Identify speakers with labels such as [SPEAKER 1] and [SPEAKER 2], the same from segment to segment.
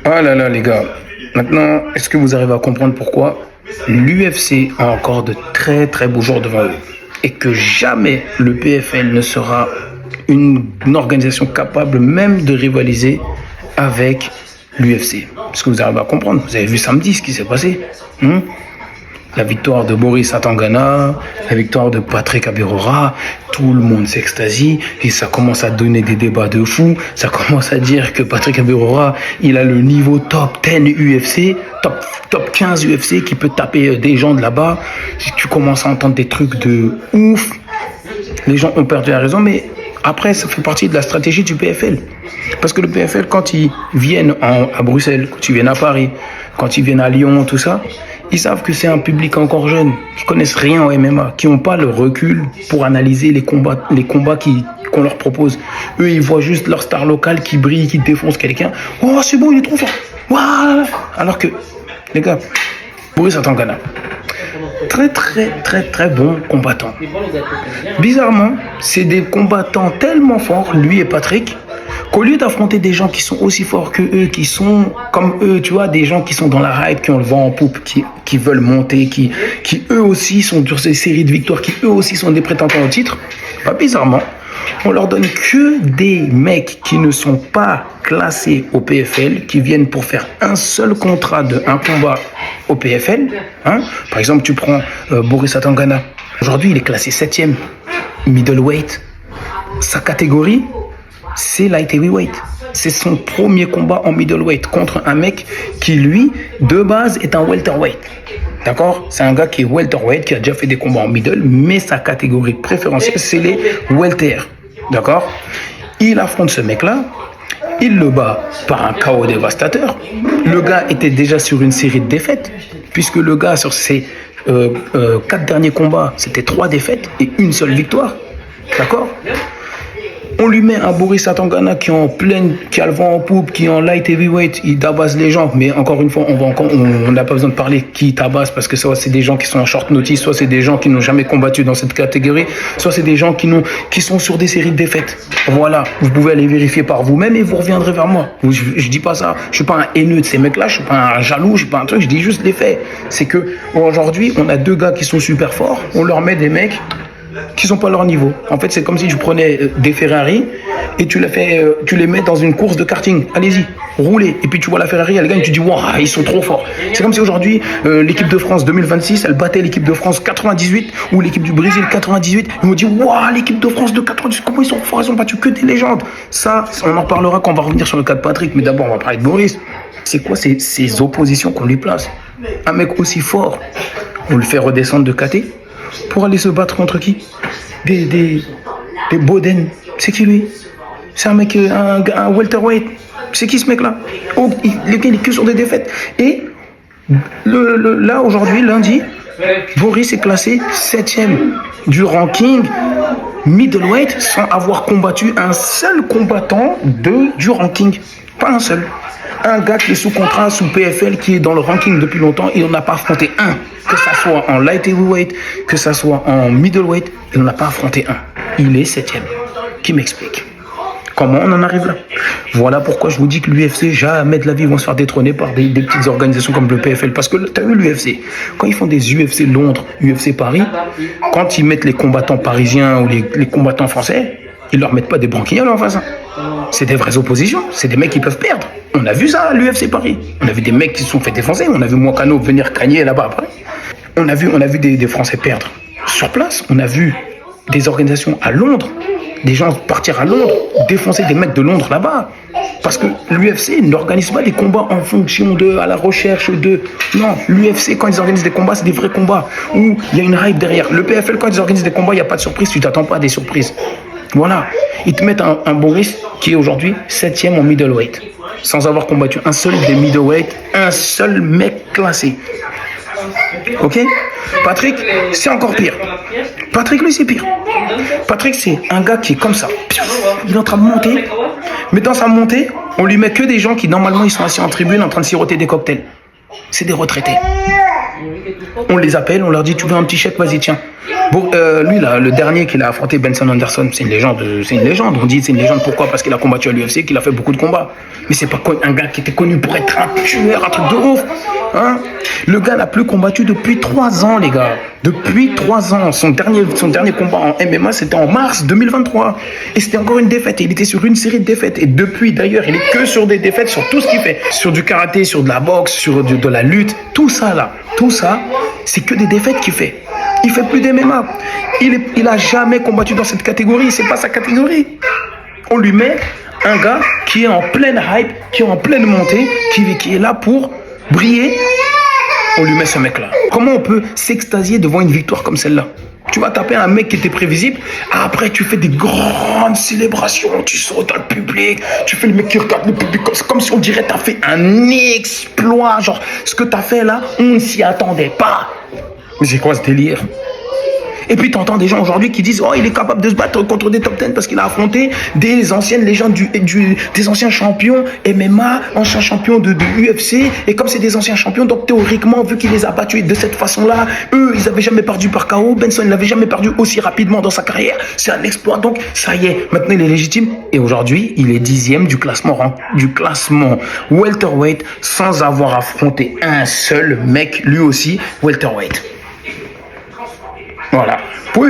[SPEAKER 1] Ah là là, les gars. Maintenant, est-ce que vous arrivez à comprendre pourquoi l'UFC a encore de très très beaux jours devant eux et que jamais le PFL ne sera une organisation capable même de rivaliser avec l'UFC? Est-ce que vous arrivez à comprendre? Vous avez vu samedi ce qui s'est passé, la victoire de Boris Atangana, la victoire de Patrick Abirora, tout le monde s'extasie et ça commence à donner des débats de fou. Ça commence à dire que Patrick Abirora, il a le niveau top 10 UFC, top 15 UFC qui peut taper des gens de là-bas. Tu commences à entendre des trucs de ouf. Les gens ont perdu la raison, mais après, ça fait partie de la stratégie du PFL. Parce que le PFL, quand ils viennent à Bruxelles, quand ils viennent à Paris, quand ils viennent à Lyon, tout ça, ils savent que c'est un public encore jeune, qui connaissent rien au MMA, qui n'ont pas le recul pour analyser les combats qu'on leur propose. Eux, ils voient juste leur star locale qui brille, qui défonce quelqu'un. Oh, c'est bon, il est trop fort. Waouh. Alors que, les gars, Boris Atangana, très bon combattant. Bizarrement, c'est des combattants tellement forts, lui et Patrick, qu'au lieu d'affronter des gens qui sont aussi forts que eux, qui sont comme eux, tu vois, des gens qui sont dans la hype, qui ont le vent en poupe, qui veulent monter, qui eux aussi sont sur ces séries de victoires, qui eux aussi sont des prétendants au titre, bah, bizarrement, on leur donne que des mecs qui ne sont pas classés au PFL, qui viennent pour faire un seul contrat de un combat au PFL. Par exemple, tu prends Boris Atangana. Aujourd'hui, il est classé 7e, middleweight. Sa catégorie, c'est light heavyweight. C'est son premier combat en middleweight contre un mec qui, lui, de base, est un welterweight. D'accord? C'est un gars qui est welterweight, qui a déjà fait des combats en middle, mais sa catégorie préférentielle, c'est les welter. D'accord? Il affronte ce mec-là, il le bat par un KO dévastateur. Le gars était déjà sur une série de défaites, puisque le gars, sur ses 4 derniers combats, c'était 3 défaites et une seule victoire. D'accord? On lui met un Boris Atangana qui a le vent en poupe, qui est en light heavyweight, il tabasse les gens. Mais encore une fois, on n'a pas besoin de parler qui tabasse, parce que soit c'est des gens qui sont en short notice, soit c'est des gens qui n'ont jamais combattu dans cette catégorie, soit c'est des gens qui sont sur des séries de défaites. Voilà, vous pouvez aller vérifier par vous-même et vous reviendrez vers moi. Je dis pas ça, je suis pas un haineux de ces mecs-là, je suis pas un jaloux, je suis pas un truc, je dis juste les faits. C'est que aujourd'hui, on a 2 gars qui sont super forts, on leur met des mecs qui sont pas à leur niveau. En fait, c'est comme si tu prenais des Ferrari et tu les mets dans une course de karting. Allez-y, roulez. Et puis tu vois la Ferrari, elle gagne, tu dis waouh, ils sont trop forts. C'est comme si aujourd'hui l'équipe de France 2026, elle battait l'équipe de France 98 ou l'équipe du Brésil 98. Ils m'ont dit waouh, l'équipe de France de 98, comment ils sont forts, ils ont battu que des légendes. Ça, on en parlera quand on va revenir sur le cas de Patrick. Mais d'abord, on va parler de Boris. C'est quoi ces oppositions qu'on lui place? Un mec aussi fort, on le fait redescendre de KT pour aller se battre contre qui? Des Boden. C'est qui lui? C'est un mec, un welterweight. C'est qui ce mec-là? Oh, il est que sur des défaites. Et là, aujourd'hui, lundi, Boris est classé 7e du ranking middleweight sans avoir combattu un seul combattant du ranking. Pas un seul. Un gars qui est sous contrat, sous PFL, qui est dans le ranking depuis longtemps, il n'en a pas affronté un. Que ça soit en light heavyweight, que ça soit en middleweight, il n'en a pas affronté un. Il est 7e. Qui m'explique comment on en arrive là? Voilà pourquoi je vous dis que l'UFC, jamais de la vie, vont se faire détrôner par des petites organisations comme le PFL. Parce que tu as vu l'UFC, quand ils font des UFC Londres, UFC Paris, quand ils mettent les combattants parisiens ou les combattants français, ils leur mettent pas des branquignoles en face. C'est des vraies oppositions, c'est des mecs qui peuvent perdre. On a vu ça à l'UFC Paris. On a vu des mecs qui se sont fait défoncer. On a vu Moicano venir cagner là-bas après. On a vu des Français perdre sur place. On a vu des organisations à Londres, des gens partir à Londres, défoncer des mecs de Londres là-bas. Parce que l'UFC n'organise pas des combats en fonction à la recherche de... Non, l'UFC, quand ils organisent des combats, c'est des vrais combats où il y a une hype derrière. Le PFL, quand ils organisent des combats, il n'y a pas de surprise, tu t'attends pas à des surprises. Voilà, ils te mettent un Boris qui est aujourd'hui 7e en middleweight, sans avoir combattu un seul des middleweight, un seul mec classé. Ok? Patrick, c'est encore pire. Patrick, lui, c'est pire. Patrick, c'est un gars qui est comme ça. Il est en train de monter, mais dans sa montée, on lui met que des gens qui, normalement, ils sont assis en tribune en train de siroter des cocktails. C'est des retraités. On les appelle, on leur dit, tu veux un petit chèque, vas-y, tiens. Bon, lui, là, le dernier qu'il a affronté, Benson Anderson, c'est une légende. C'est une légende. On dit c'est une légende, pourquoi? Parce qu'il a combattu à l'UFC, qu'il a fait beaucoup de combats. Mais c'est pas un gars qui était connu pour être un tueur, un truc de ouf. Hein? Le gars n'a plus combattu depuis 3 ans, les gars. Depuis 3 ans. Son dernier combat en MMA, c'était en mars 2023. Et c'était encore une défaite. Et il était sur une série de défaites. Et depuis, d'ailleurs, il est que sur des défaites, sur tout ce qu'il fait. Sur du karaté, sur de la boxe, sur de la lutte. Tout ça, là. Tout ça, c'est que des défaites qu'il fait. Il fait plus d'MMA. Il a jamais combattu dans cette catégorie. C'est pas sa catégorie. On lui met un gars qui est en pleine hype, qui est en pleine montée, qui est là pour briller. On lui met ce mec-là. Comment on peut s'extasier devant une victoire comme celle-là? Tu vas taper un mec qui était prévisible. Après, tu fais des grandes célébrations. Tu sors dans le public. Tu fais le mec qui regarde le public comme si on dirait que tu as fait un exploit. Genre, ce que tu as fait là, on ne s'y attendait pas. Mais c'est quoi ce délire? Et puis tu entends des gens aujourd'hui qui disent oh il est capable de se battre contre des top 10 parce qu'il a affronté des anciennes légendes des anciens champions MMA, anciens champions de UFC, et comme c'est des anciens champions, donc théoriquement vu qu'il les a battus de cette façon-là, eux ils n'avaient jamais perdu par KO, Benson il n'avait jamais perdu aussi rapidement dans sa carrière, c'est un exploit, donc ça y est, maintenant il est légitime. Et aujourd'hui il est 10e du classement welterweight sans avoir affronté un seul mec lui aussi welterweight. Voilà. Vous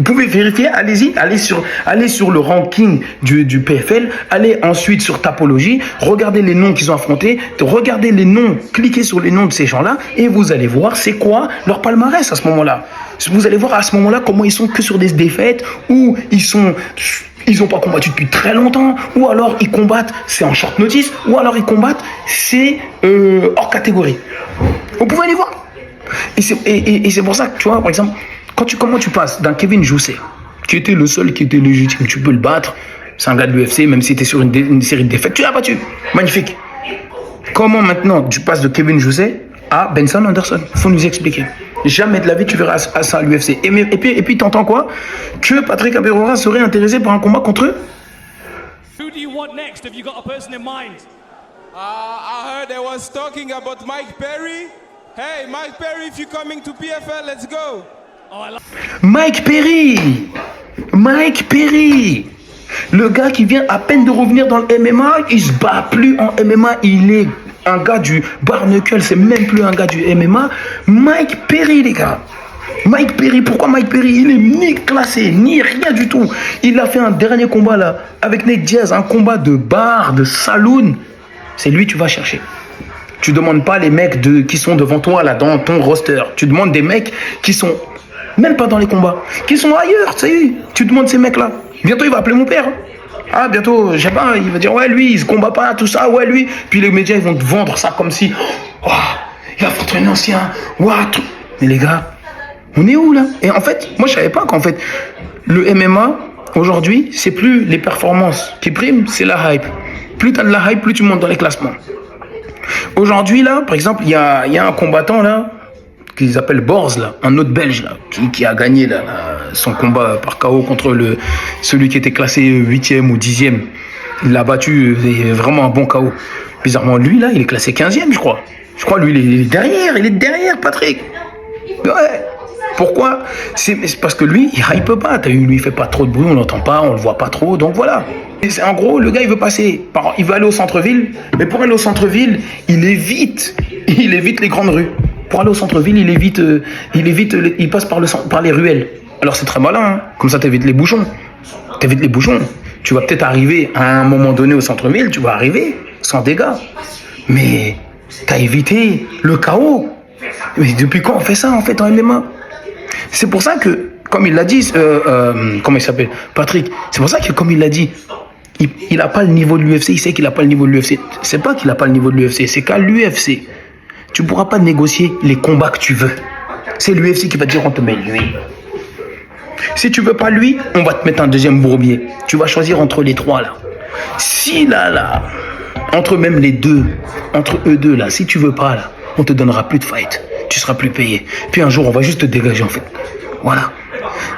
[SPEAKER 1] pouvez vérifier, allez-y, allez sur le ranking du PFL, allez ensuite sur Tapologie, regardez les noms qu'ils ont affrontés, regardez les noms, cliquez sur les noms de ces gens-là et vous allez voir c'est quoi leur palmarès à ce moment-là. Vous allez voir à ce moment-là comment ils sont que sur des défaites, ou ils n'ont pas combattu depuis très longtemps, ou alors ils combattent, c'est en short notice, ou alors ils combattent, c'est hors catégorie. Vous pouvez aller voir. Et c'est pour ça que, tu vois, par exemple, comment tu passes d'un Kevin Jousset, qui était le seul qui était légitime, tu peux le battre, c'est un gars de l'UFC, même si tu es sur une série de défaites, tu l'as battu, magnifique. Comment maintenant tu passes de Kevin Jousset à Benson Anderson? Faut nous expliquer. Jamais de la vie tu verras ça à l'UFC. Et puis t'entends quoi? Que Patrick Aberora serait intéressé par un combat contre eux?
[SPEAKER 2] Who do you want next? Have you got a person in mind?
[SPEAKER 3] I heard they was talking about Mike Perry. Hey, Mike Perry, if you're coming to PFL, let's go.
[SPEAKER 1] Mike Perry, le gars qui vient à peine de revenir dans le MMA, il se bat plus en MMA, il est un gars du Barnacle, c'est même plus un gars du MMA. Mike Perry, les gars. Mike Perry, pourquoi Mike Perry? Il est ni classé, ni rien du tout. Il a fait un dernier combat là, avec Nate Diaz, un combat de bar, de saloon. C'est lui que tu vas chercher. Tu demandes pas les mecs qui sont devant toi là dans ton roster. Tu demandes des mecs qui sont même pas dans les combats, qui sont ailleurs. Tu demandes ces mecs là. Bientôt il va appeler mon père. Ah bientôt, je sais pas, il va dire ouais lui il se combat pas tout ça, ouais lui. Puis les médias ils vont te vendre ça comme si oh, il a affronté un ancien. What? Mais les gars, on est où là? Et en fait, moi je savais pas qu'en fait le MMA aujourd'hui c'est plus les performances qui priment, c'est la hype. Plus tu as de la hype, plus tu montes dans les classements. Aujourd'hui, là, par exemple, il y a un combattant, là, qu'ils appellent Borz, là, un autre Belge, là, qui a gagné là, son combat par KO contre celui qui était classé 8e ou 10e. Il l'a battu, vraiment un bon KO. Bizarrement, lui, là, il est classé 15e, je crois. Je crois, lui, il est derrière, Patrick. Ouais. Pourquoi? C'est parce que lui, il hype pas. T'as vu, lui, il fait pas trop de bruit, on l'entend pas, on le voit pas trop, donc voilà. Et en gros, le gars, il veut aller au centre-ville, mais pour aller au centre-ville, il évite les grandes rues. Pour aller au centre-ville, il passe par les ruelles. Alors c'est très malin, hein. Comme ça, t'évites les bouchons. Tu vas peut-être arriver à un moment donné au centre-ville, tu vas arriver sans dégâts. Mais t'as évité le chaos. Mais depuis quand on fait ça, en fait, en MMA? C'est pour ça que, comme il l'a dit, comment il s'appelle, Patrick, c'est pour ça que, comme il l'a dit, il n'a pas le niveau de l'UFC, il sait qu'il n'a pas le niveau de l'UFC. C'est pas qu'il n'a pas le niveau de l'UFC, c'est qu'à l'UFC, tu ne pourras pas négocier les combats que tu veux. C'est l'UFC qui va te dire on te met lui. Si tu veux pas lui, on va te mettre un deuxième bourbier. Tu vas choisir entre les trois là. Si là, entre eux deux là, si tu veux pas là, on te donnera plus de fight. Tu seras plus payé. Puis un jour, on va juste te dégager en fait. Voilà.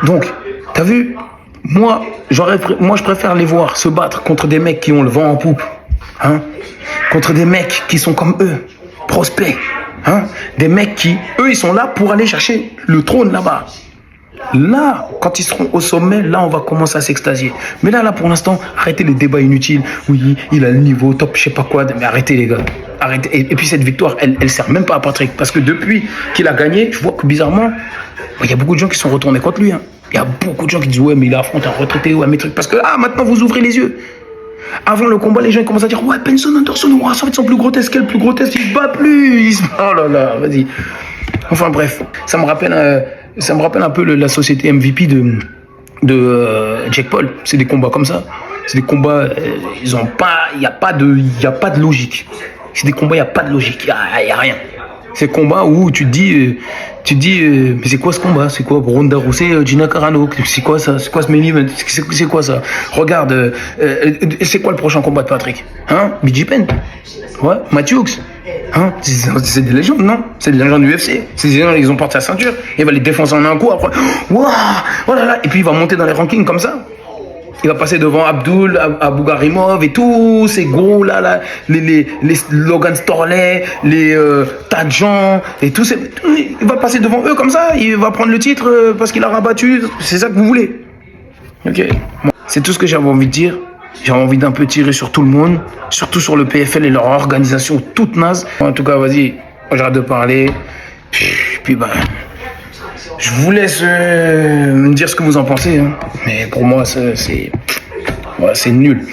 [SPEAKER 1] Donc, t'as vu? Moi, je préfère les voir se battre contre des mecs qui ont le vent en poupe. Hein? Contre des mecs qui sont comme eux, prospects. Hein? Des mecs qui, eux, ils sont là pour aller chercher le trône là-bas. Là, quand ils seront au sommet, là, on va commencer à s'extasier. Mais là, pour l'instant, arrêtez les débats inutiles. Oui, il a le niveau top, je sais pas quoi. Mais arrêtez, les gars. Arrêtez. Et puis, cette victoire, elle sert même pas à Patrick. Parce que depuis qu'il a gagné, je vois que bizarrement, il y a beaucoup de gens qui sont retournés contre lui. Hein. Il y a beaucoup de gens qui disent, ouais, mais il affronte un retraité ou un trucs. Parce que là, maintenant, vous ouvrez les yeux. Avant le combat, les gens commencent à dire, ouais, Benson Anderson, ouais, ça va être son plus grotesque. Quel plus grotesque? Il se bat plus. Oh là là, vas-y. Enfin, bref. Ça me rappelle un peu la société MVP de Jake Paul. C'est des combats comme ça. C'est des combats, il n'y a pas de logique. C'est des combats, il n'y a pas de logique. Il n'y a rien. C'est des combats où tu te dis, mais c'est quoi ce combat? C'est quoi Ronda Rousey, Gina Carano? C'est quoi ça? C'est quoi ce main event? C'est quoi ça? Regarde, c'est quoi le prochain combat de Patrick? Hein? BJ Penn? Ouais, Matthews? Hein? C'est des légendes, non? C'est des légendes du UFC. C'est des légendes, ils ont porté la ceinture. Il va les défoncer en un coup, après, waouh, oh là là. Et puis il va monter dans les rankings comme ça. Il va passer devant Abdul, Abougarimov et tous ces gros là, les Logan Storley, les Tadjan et tous ces... Il va passer devant eux comme ça, il va prendre le titre parce qu'il a rabattu. C'est ça que vous voulez? Ok. C'est tout ce que j'avais envie de dire. J'avais envie d'un peu tirer sur tout le monde, surtout sur le PFL et leur organisation toute naze. En tout cas, vas-y, j'arrête de parler. Puis je vous laisse me dire ce que vous en pensez. Hein. Mais pour moi, c'est nul.